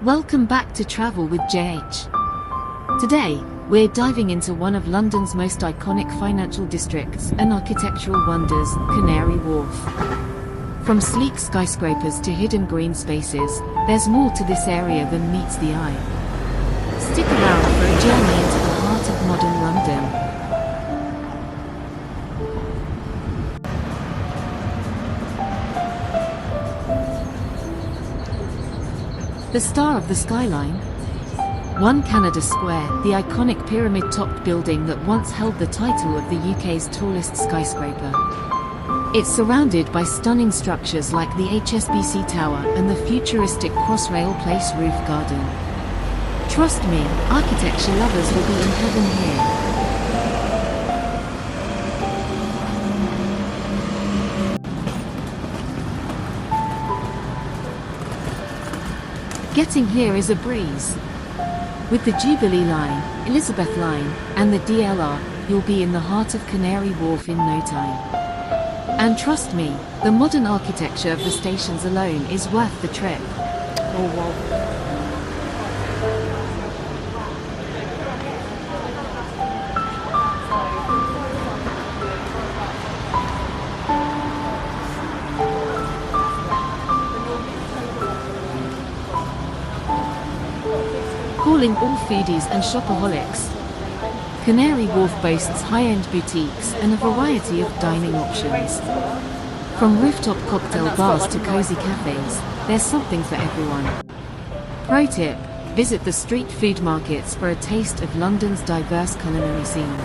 Welcome back to Travel with JH. Today, we're diving into one of London's most iconic financial districts and architectural wonders, Canary Wharf. From sleek skyscrapers to hidden green spaces, there's more to this area than meets the eye. Stick around for a journey into the heart of modern London. The star of the skyline? One Canada Square, the iconic pyramid-topped building that once held the title of the UK's tallest skyscraper. It's surrounded by stunning structures like the HSBC Tower and the futuristic Crossrail Place roof garden. Trust me, architecture lovers will be in heaven here. Getting here is a breeze. With the Jubilee Line, Elizabeth Line, and the DLR, you'll be in the heart of Canary Wharf in no time. And trust me, the modern architecture of the stations alone is worth the trip. Oh wow. Calling all foodies and shopaholics. Canary Wharf boasts high-end boutiques and a variety of dining options. From rooftop cocktail bars to cozy cafes, there's something for everyone. Pro tip: visit the street food markets for a taste of London's diverse culinary scene.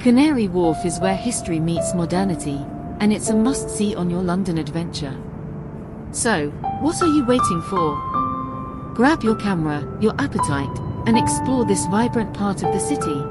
Canary Wharf is where history meets modernity, and it's a must-see on your London adventure. So, what are you waiting for? Grab your camera, your appetite, and explore this vibrant part of the city.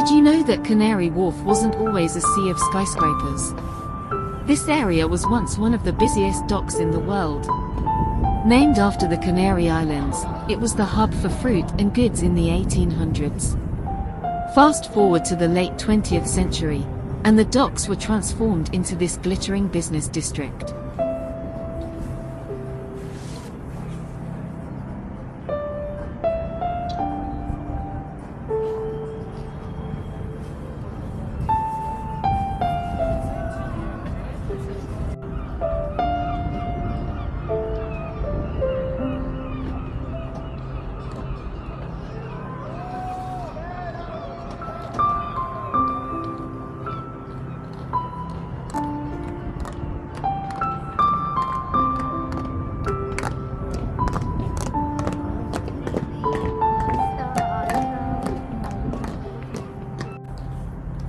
Did you know that Canary Wharf wasn't always a sea of skyscrapers? This area was once one of the busiest docks in the world. Named after the Canary Islands, it was the hub for fruit and goods in the 1800s. Fast forward to the late 20th century, and the docks were transformed into this glittering business district.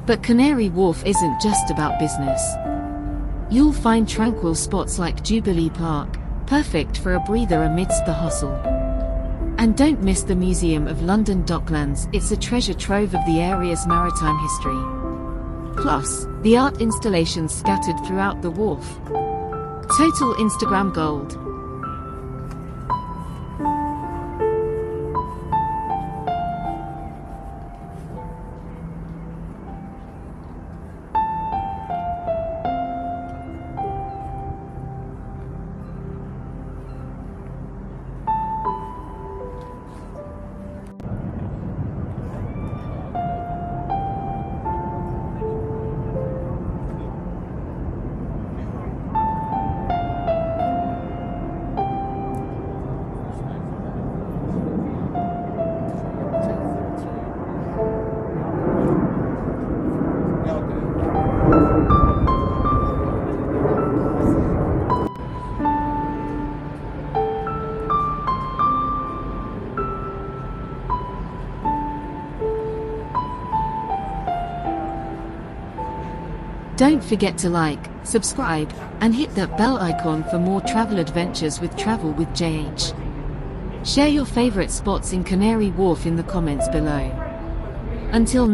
But Canary Wharf isn't just about business. You'll find tranquil spots like Jubilee Park, perfect for a breather amidst the hustle. And don't miss the Museum of London Docklands, it's a treasure trove of the area's maritime history. Plus, the art installations scattered throughout the wharf. Total Instagram gold. Don't forget to like, subscribe, and hit that bell icon for more travel adventures with Travel with JH. Share your favorite spots in Canary Wharf in the comments below. Until